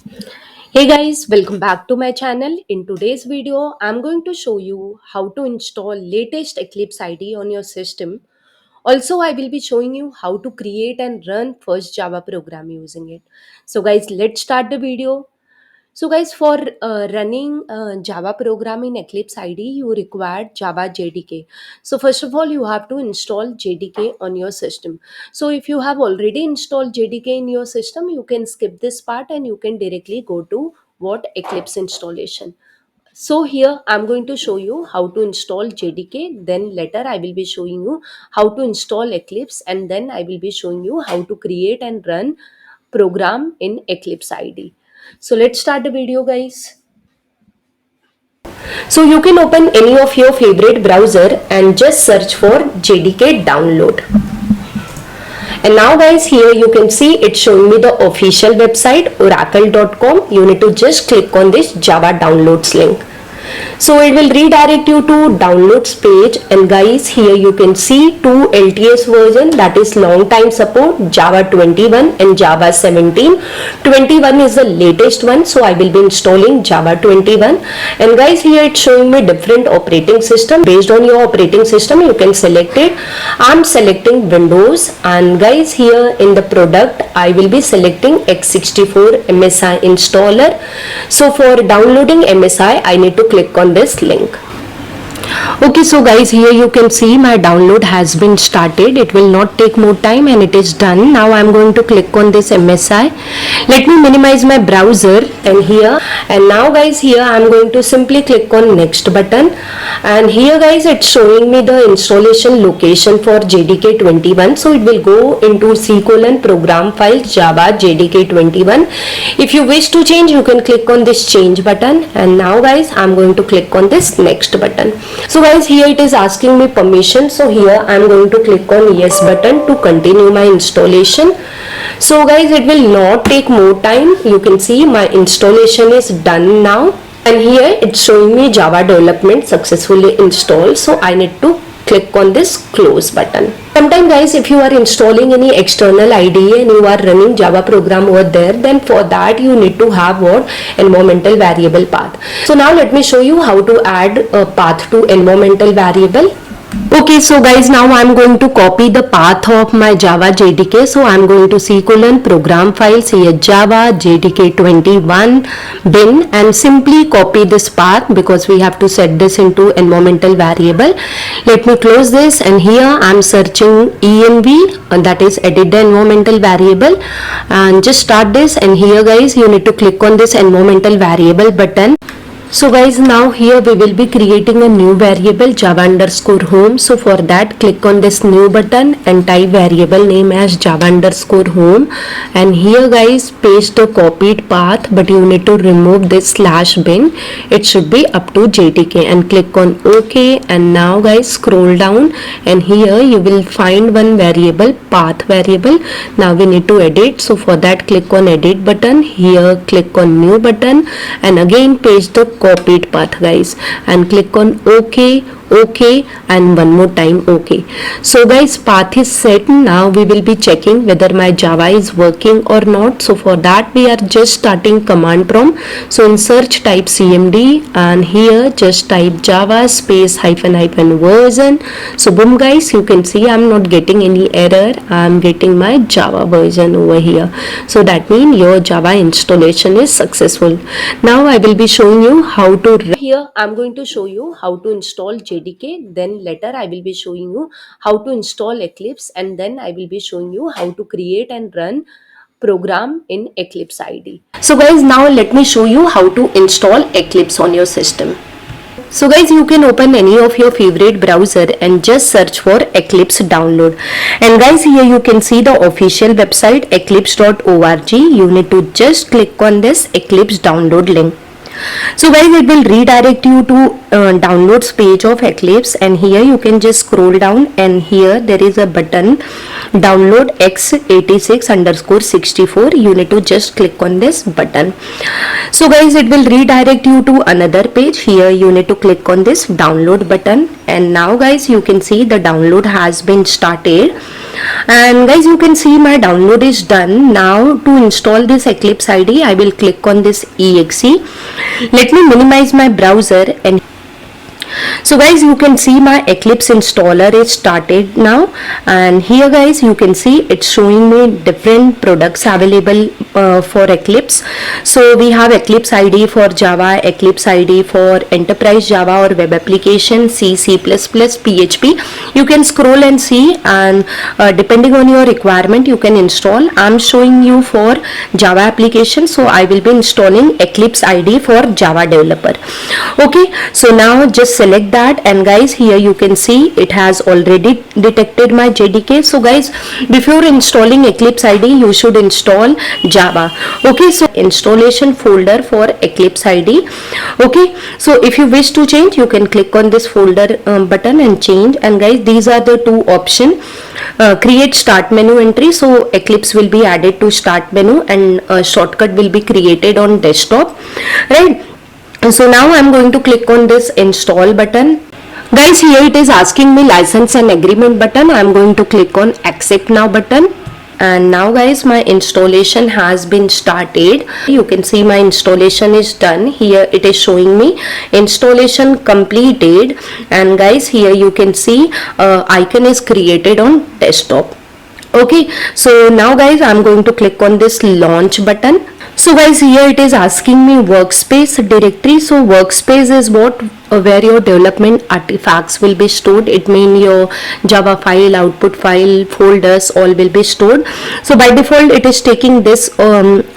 Hey guys, welcome back to my channel. In today's video, I'm going to show you how to install latest Eclipse IDE on your system. Also, I will be showing you how to create and run first Java program using it. So guys, let's start the video. So guys, for running Java program in Eclipse IDE, you require Java JDK. So first of all, you have to install JDK on your system. So if you have already installed JDK in your system, you can skip this part and you can directly go to what Eclipse installation. So here I'm going to show you how to install JDK. Then later I will be showing you how to install Eclipse, and then I will be showing you how to create and run program in Eclipse IDE. So let's start the video guys. So you can open any of your favorite browser and just search for JDK download. And now guys, here you can see it's showing me the official website oracle.com. You need to just click on this Java downloads link. So it will redirect you to downloads page, and guys, here you can see two LTS version, that is long time support, Java 21 and Java 17. 21 is the latest one, so I will be installing Java 21. And guys, here it's showing me different operating system. Based on your operating system, you can select it. I'm selecting Windows, and guys, here in the product I will be selecting x64 MSI installer. So for downloading MSI, I need to click on this link. Okay, so guys, here you can see my download has been started. It will not take more time and it is done. Now I'm going to click on this MSI. Let me minimize my browser, and now guys, here I'm going to simply click on next button, and here guys, it's showing me the installation location for JDK 21. So it will go into C:\program file Java JDK 21. If you wish to change, you can click on this change button, and now guys, I'm going to click on this next button. So guys, here it is asking me permission. So here I'm going to click on yes button to continue my installation. So guys, it will not take more time. You can see my installation is done now, and here it's showing me Java development successfully installed. So I need to click on this close button. Sometimes guys, if you are installing any external IDE and you are running Java program over there, then for that you need to have what? Environmental variable path. So now let me show you how to add a path to environmental variable. Okay, so guys, now I'm going to copy the path of my Java JDK. So I'm going to C:\program files here Java JDK 21 bin, and simply copy this path because we have to set this into environmental variable. Let me close this, and here I'm searching env, and that is edit the environmental variable, and just start this. And here guys, you need to click on this environmental variable button. So guys, now here we will be creating a new variable Java_home. So for that, click on this new button and type variable name as Java_home, and here guys, paste the copied path, but you need to remove this /bin. It should be up to JDK, and click on OK. And now guys, scroll down, and here you will find one variable, path variable. Now we need to edit. So for that, click on edit button, here click on new button, and again paste the copied path guys, and click on OK, and one more time OK. So guys, path is set. Now we will be checking whether my Java is working or not. So for that, we are just starting command prompt. So in search, type cmd, and here just type Java space -- version. So boom guys, you can see I'm not getting any error. I'm getting my Java version over here. So that means your Java installation is successful. Now I will be showing you how to. Here I'm going to show you how to install JDK. Then later I will be showing you how to install Eclipse, and then I will be showing you how to create and run program in Eclipse IDE. So guys, now let me show you how to install Eclipse on your system. So guys, you can open any of your favorite browser and just search for Eclipse download. And guys, here you can see the official website eclipse.org. You need to just click on this Eclipse download link. So guys, it will redirect you to downloads page of Eclipse, and here you can just scroll down, and here there is a button download x86_64. You need to just click on this button. So guys, it will redirect you to another page. Here you need to click on this download button, and now guys, you can see the download has been started. And guys, you can see my download is done. Now to install this Eclipse IDE, I will click on this exe. Let me minimize my browser, and so guys, you can see my Eclipse installer is started now, and here guys you can see it's showing me different products available for Eclipse. So we have Eclipse IDE for Java, Eclipse IDE for Enterprise Java or Web Application, C, C++, PHP. You can scroll and see, and depending on your requirement you can install. I'm showing you for Java application, so I will be installing Eclipse IDE for Java developer. Okay, so now just select that, and guys here you can see it has already detected my JDK. So guys, before installing Eclipse IDE you should install Java. Okay, so installation folder for Eclipse IDE. Okay, so if you wish to change, you can click on this folder button and change. And guys, these are the two options. Create start menu entry, so Eclipse will be added to start menu, and a shortcut will be created on desktop, right? So now I'm going to click on this install button. Guys, here it is asking me license and agreement button. I'm going to click on accept now button. And now guys, my installation has been started. You can see my installation is done. Here it is showing me installation completed, and guys here you can see icon is created on desktop. Okay, so now guys I'm going to click on this launch button. So guys, here it is asking me workspace directory. So workspace is what where your development artifacts will be stored. It means your Java file, output file, folders all will be stored. So by default it is taking this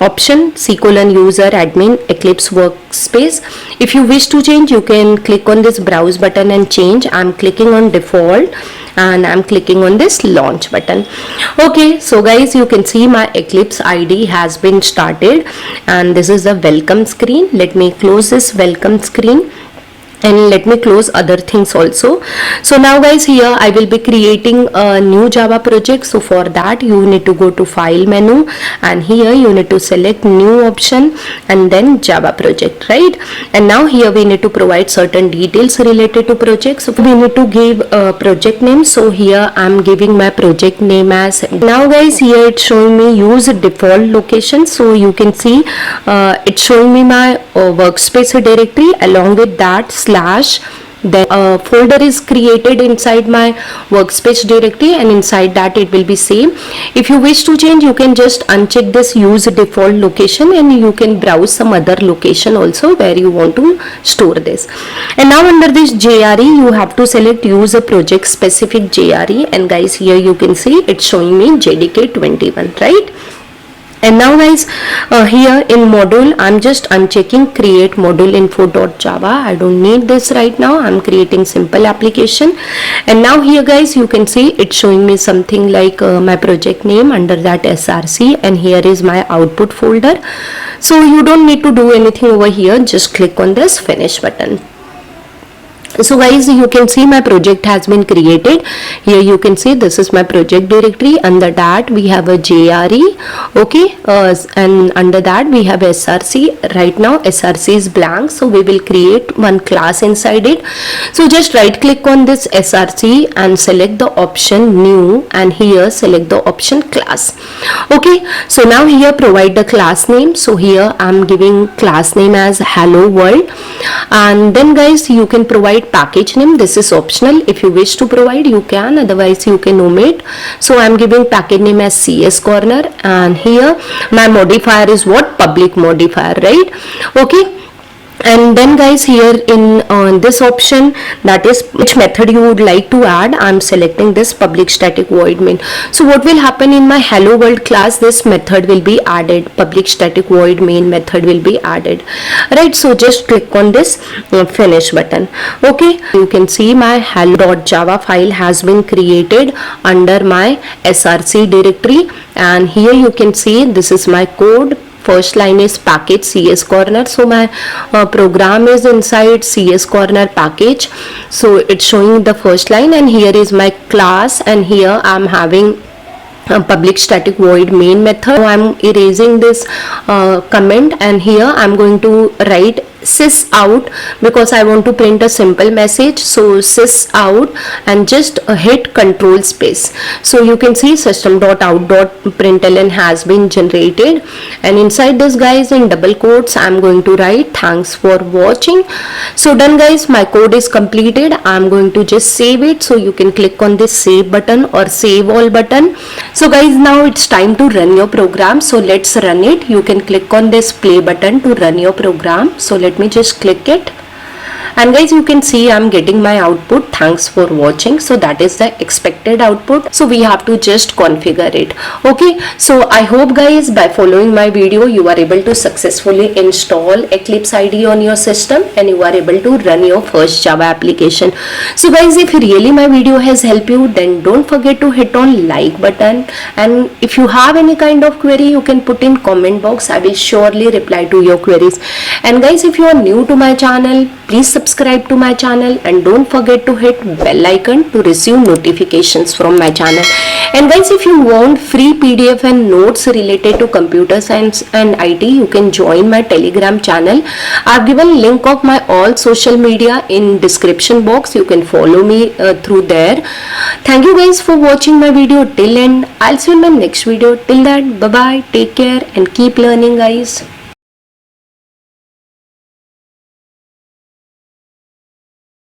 option C:\user admin Eclipse workspace. If you wish to change, you can click on this browse button and change. I'm clicking on default, and I'm clicking on this launch button. Okay, so guys you can see my Eclipse IDE has been started, and this is the welcome screen. Let me close this welcome screen, and let me close other things also. So now guys, here I will be creating a new Java project. So for that you need to go to file menu, and here you need to select new option and then Java project, right? And now here we need to provide certain details related to project. So we need to give a project name. So here I'm giving my project name as. Now guys, here it's showing me use default location. So you can see it's showing me my workspace directory. Along with that slash, then a folder is created inside my workspace directory, and inside that it will be same. If you wish to change, you can just uncheck this use default location, and you can browse some other location also where you want to store this. And now under this JRE you have to select use a project specific JRE, and guys here you can see it's showing me JDK 21, right? And now guys, here in module I'm just unchecking create module info.java. I don't need this right now. I'm creating simple application. And now here guys you can see it's showing me something like my project name, under that SRC, and here is my output folder. So you don't need to do anything over here, just click on this finish button. So guys, you can see my project has been created. Here you can see this is my project directory. Under that we have a JRE, okay, and under that we have SRC. Right now SRC is blank, so we will create one class inside it. So just right click on this SRC and select the option new, and here select the option class. Okay, so now here provide the class name. So here I'm giving class name as hello world, and then guys you can provide package name. This is optional. If you wish to provide, you can, otherwise you can omit. So I'm giving package name as CS Corner, and here my modifier is what? Public modifier, right? Okay. And then guys, here in this option, that is which method you would like to add, I'm selecting this public static void main. So what will happen in my hello world class, this method will be added, public static void main method will be added, right? So just click on this finish button. Okay, you can see my hello.java file has been created under my SRC directory, and here you can see this is my code. First line is package CS Corner, so my program is inside CS Corner package, so it's showing the first line, and here is my class, and here I'm having public static void main method. So I'm erasing this comment, and here I'm going to write sys out because I want to print a simple message. So sys out and just hit control space. So you can see system.out.println has been generated, and inside this guys in double quotes I'm going to write thanks for watching. So done guys, my code is completed. I'm going to just save it. So you can click on this save button or save all button. So guys, now it's time to run your program. So let's run it. You can click on this play button to run your program. So let me just click it. And guys, you can see I'm getting my output thanks for watching. So that is the expected output. So we have to just configure it. Okay, so I hope guys by following my video you are able to successfully install Eclipse IDE on your system and you are able to run your first Java application. So guys, if really my video has helped you, then don't forget to hit on like button, and if you have any kind of query you can put in comment box. I will surely reply to your queries. And guys, if you are new to my channel, please subscribe to my channel and don't forget to hit bell icon to receive notifications from my channel. And guys, if you want free PDF and notes related to computer science and IT, you can join my Telegram channel. I've given link of my all social media in description box. You can follow me through there. Thank you guys for watching my video till end. I'll see you in my next video. Till that, bye bye, take care and keep learning guys.